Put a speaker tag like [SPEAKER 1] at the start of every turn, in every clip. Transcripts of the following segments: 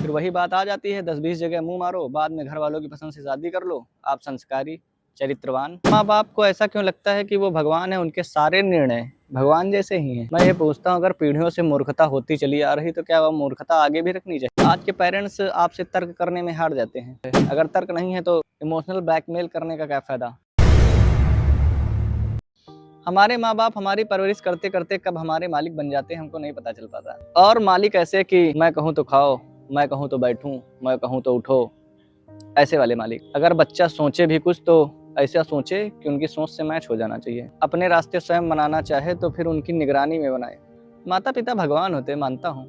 [SPEAKER 1] फिर वही बात आ जाती है, 10-20 जगह मुँह मारो, बाद में घर वालों की पसंद से शादी कर लो, आप संस्कारी, चरित्रवान। माँ-बाप को ऐसा क्यों लगता है कि वो भगवान है, उनके सारे निर्णय भगवान जैसे ही हैं? मैं ये पूछता हूँ, अगर पीढ़ियों से मूर्खता होती चली आ रही तो क्या वह मूर्खता आगे भी रखनी चाहिए? आज के पेरेंट्स आपसे तर्क करने में हार जाते हैं। अगर तर्क नहीं है तो इमोशनल ब्लैकमेल करने का क्या फ़ायदा? हमारे माँ-बाप हमारी परवरिश करते-करते कब हमारे मालिक बन जाते हैं हमको नहीं पता चल पाता। और मालिक ऐसे कि मैं कहूँ तो खाओ, मैं कहूँ तो बैठूँ, मैं कहूँ तो उठो, ऐसे वाले मालिक। अगर बच्चा सोचे भी कुछ तो ऐसा सोचे कि उनकी सोच से मैच हो जाना चाहिए। अपने रास्ते स्वयं बनाना चाहे तो फिर उनकी निगरानी में बनाए। माता-पिता भगवान होते हैं, मानता हूँ,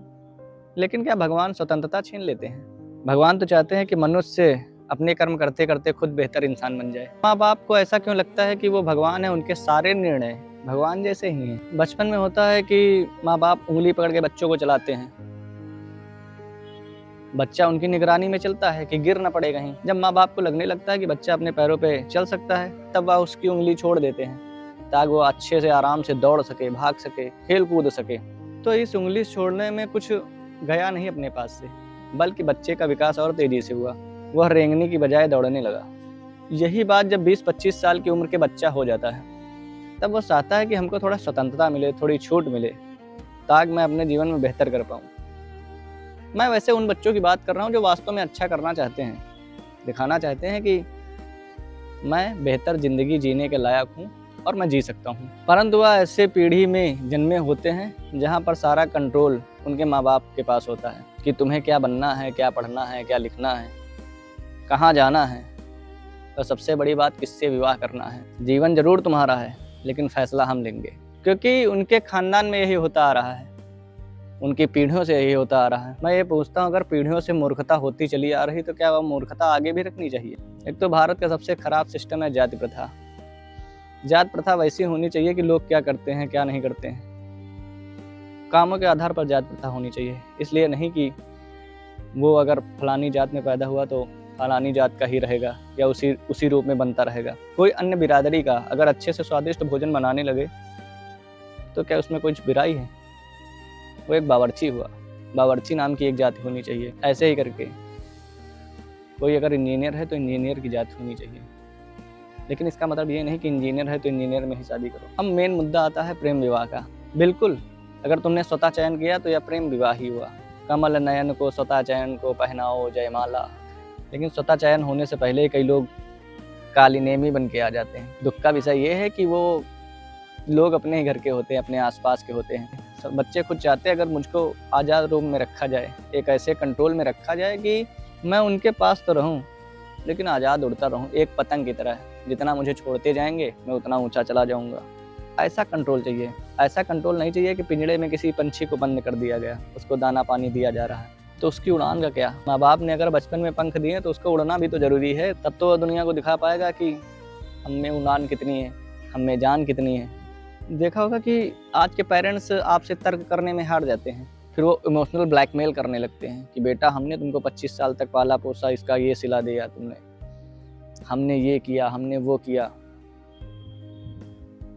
[SPEAKER 1] लेकिन क्या भगवान स्वतंत्रता छीन लेते हैं? भगवान तो चाहते हैं कि मनुष्य अपने कर्म करते-करते खुद बेहतर इंसान बन जाए। माँ-बाप को ऐसा क्यों लगता है कि वो भगवान है, उनके सारे निर्णय भगवान जैसे ही हैं? बचपन में होता है कि माँ-बाप उँगली पकड़ के बच्चों को चलाते हैं। बच्चा उनकी निगरानी में चलता है कि गिर ना पड़े कहीं। जब माँ-बाप को लगने लगता है कि बच्चा अपने पैरों पे चल सकता है, तब वह उसकी उँगली छोड़ देते हैं, ताकि वो अच्छे से आराम से दौड़ सके, भाग सके, खेल-कूद सके। तो इस उँगली छोड़ने में कुछ गया नहीं अपने पास से, बल्कि बच्चे का विकास और तेज़ी से हुआ। वह रेंगने की बजाय दौड़ने लगा। यही बात जब 20-25 साल की उम्र के बच्चा हो जाता है, तब वो चाहता है कि हमको थोड़ा स्वतंत्रता मिले, थोड़ी छूट मिले, ताकि मैं अपने जीवन में बेहतर कर पाऊँ। मैं वैसे उन बच्चों की बात कर रहा हूँ जो वास्तव में अच्छा करना चाहते हैं, दिखाना चाहते हैं कि मैं बेहतर ज़िंदगी जीने के लायक हूँ और मैं जी सकता हूँ। परंतु वह ऐसे पीढ़ी में जन्मे होते हैं जहाँ पर सारा कंट्रोल उनके माँ-बाप के पास होता है कि तुम्हें क्या बनना है, क्या पढ़ना है, क्या लिखना है, कहाँ जाना है, और सबसे बड़ी बात किससे विवाह करना है। जीवन ज़रूर तुम्हारा है, लेकिन फैसला हम लेंगे, क्योंकि उनके खानदान में यही होता आ रहा है, उनकी पीढ़ियों से यही होता आ रहा है। मैं ये पूछता हूँ, अगर पीढ़ियों से मूर्खता होती चली आ रही तो क्या वह मूर्खता आगे भी रखनी चाहिए? एक तो भारत का सबसे खराब सिस्टम है जाति प्रथा। जात प्रथा वैसी होनी चाहिए कि लोग क्या करते हैं, क्या नहीं करते हैं, कामों के आधार पर जात प्रथा होनी चाहिए। इसलिए नहीं कि वो अगर फलानी जात में पैदा हुआ तो फलानी जात का ही रहेगा या उसी रूप में बनता रहेगा। कोई अन्य बिरादरी का अगर अच्छे से स्वादिष्ट भोजन बनाने लगे तो क्या उसमें कुछ बुराई है? वो एक बावर्ची हुआ, बावर्ची नाम की एक जाति होनी चाहिए। ऐसे ही करके कोई अगर इंजीनियर है तो इंजीनियर की जाति होनी चाहिए, लेकिन इसका मतलब ये नहीं कि इंजीनियर है तो इंजीनियर में ही शादी करो। अब मेन मुद्दा आता है प्रेम विवाह का। बिल्कुल, अगर तुमने स्वतः चयन किया तो यह प्रेम विवाह ही हुआ। कमल नयन को स्वतः चयन को पहनाओ जयमाला। लेकिन स्वतः चयन होने से पहले ही कई लोग कालीनेमी बन के आ जाते हैं। दुख का विषय ये है कि वो लोग अपने ही घर के होते हैं, अपने आसपास के होते हैं। सब बच्चे खुद चाहते हैं अगर मुझको आज़ाद रूप में रखा जाए, एक ऐसे कंट्रोल में रखा जाए कि मैं उनके पास तो रहूं, लेकिन आज़ाद उड़ता रहूं, एक पतंग की तरह। जितना मुझे छोड़ते जाएंगे मैं उतना ऊंचा चला जाऊंगा। ऐसा कंट्रोल चाहिए। ऐसा कंट्रोल नहीं चाहिए कि पिंजड़े में किसी पंछी को बंद कर दिया गया, उसको दाना पानी दिया जा रहा है, तो उसकी उड़ान का क्या? माँ बाप ने अगर बचपन में पंख दिए तो उसको उड़ना भी तो ज़रूरी है। तब तो दुनिया को दिखा पाएगा कि हम में उड़ान कितनी है, हम में जान कितनी है। देखा होगा कि आज के पेरेंट्स आपसे तर्क करने में हार जाते हैं, फिर वो इमोशनल ब्लैकमेल करने लगते हैं कि बेटा हमने तुमको 25 साल तक पाला पोसा, इसका ये सिला दिया तुमने, हमने ये किया, हमने वो किया।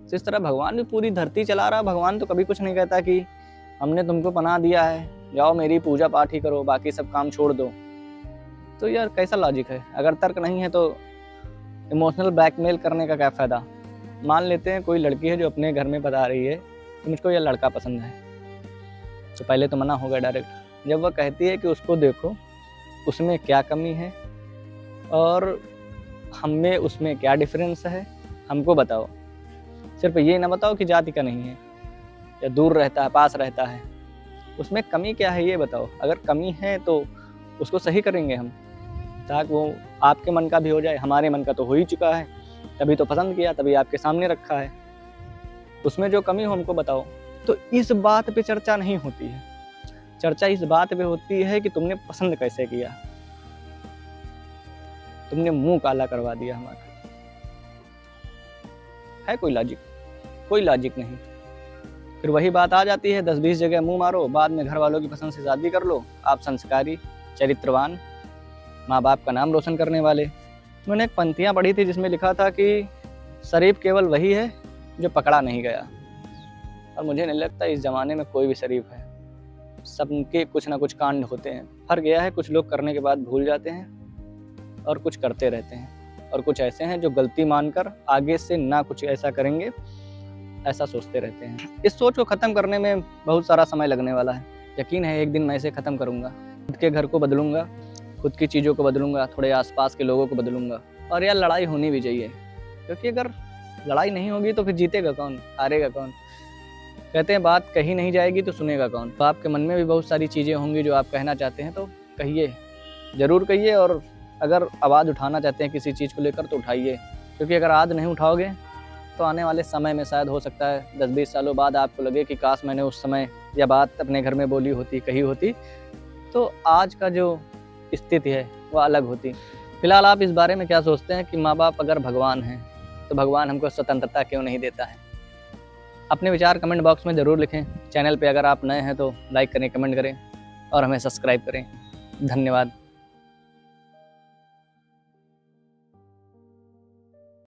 [SPEAKER 1] तो इस तरह भगवान भी पूरी धरती चला रहा। भगवान तो कभी कुछ नहीं कहता कि हमने तुमको पनाह दिया है, जाओ मेरी पूजा पाठ ही करो, बाकी सब काम छोड़ दो। तो यार कैसा लॉजिक है? अगर तर्क नहीं है तो इमोशनल ब्लैकमेल करने का क्या फ़ायदा? मान लेते हैं कोई लड़की है जो अपने घर में बता रही है कि मुझको यह लड़का पसंद है, तो पहले तो मना होगा डायरेक्ट। जब वह कहती है कि उसको देखो, उसमें क्या कमी है और हम में उसमें क्या डिफरेंस है, हमको बताओ। सिर्फ ये ना बताओ कि जाति का नहीं है या दूर रहता है, पास रहता है, उसमें कमी क्या है ये बताओ। अगर कमी है तो उसको सही करेंगे हम, ताकि वो आपके मन का भी हो जाए। हमारे मन का तो हो ही चुका है, तभी तो पसंद किया, तभी आपके सामने रखा है। उसमें जो कमी हो हमको बताओ। तो इस बात पे चर्चा नहीं होती है। चर्चा इस बात पे होती है कि तुमने पसंद कैसे किया, तुमने मुंह काला करवा दिया हमारा। है कोई लॉजिक? कोई लॉजिक नहीं। फिर वही बात आ जाती है, 10-20 जगह मुंह मारो, बाद में घर वालों की पसंद से शादी कर लो, आप संस्कारी, चरित्रवान, माँ बाप का नाम रोशन करने वाले। मैंने एक पंक्तियाँ पढ़ी थी जिसमें लिखा था कि शरीफ केवल वही है जो पकड़ा नहीं गया। और मुझे नहीं लगता इस ज़माने में कोई भी शरीफ है। सबके कुछ ना कुछ कांड होते हैं। फर्क यह है कुछ लोग करने के बाद भूल जाते हैं और कुछ करते रहते हैं, और कुछ ऐसे हैं जो गलती मानकर आगे से ना कुछ ऐसा करेंगे ऐसा सोचते रहते हैं। इस सोच को ख़त्म करने में बहुत सारा समय लगने वाला है। यकीन है एक दिन मैं इसे ख़त्म करूँगा। खुद के घर को बदलूँगा, खुद की चीज़ों को बदलूँगा, थोड़े आसपास के लोगों को बदलूँगा। और यार लड़ाई होनी भी चाहिए, क्योंकि अगर लड़ाई नहीं होगी तो फिर जीतेगा कौन, हारेगा कौन। कहते हैं बात कही नहीं जाएगी तो सुनेगा कौन। तो आपके मन में भी बहुत सारी चीज़ें होंगी जो आप कहना चाहते हैं, तो कहिए, ज़रूर कहिए। और अगर आवाज़ उठाना चाहते हैं किसी चीज़ को लेकर तो उठाइए, क्योंकि अगर आज नहीं उठाओगे तो आने वाले समय में शायद हो सकता है 10-20 सालों बाद आपको लगे कि काश मैंने उस समय यह बात अपने घर में बोली होती, कही होती, तो आज का जो स्थिति है वह अलग होती। फिलहाल आप इस बारे में क्या सोचते हैं कि माँ बाप अगर भगवान हैं तो भगवान हमको स्वतंत्रता क्यों नहीं देता है? अपने विचार कमेंट बॉक्स में ज़रूर लिखें। चैनल पे अगर आप नए हैं तो लाइक करें, कमेंट करें और हमें सब्सक्राइब करें। धन्यवाद।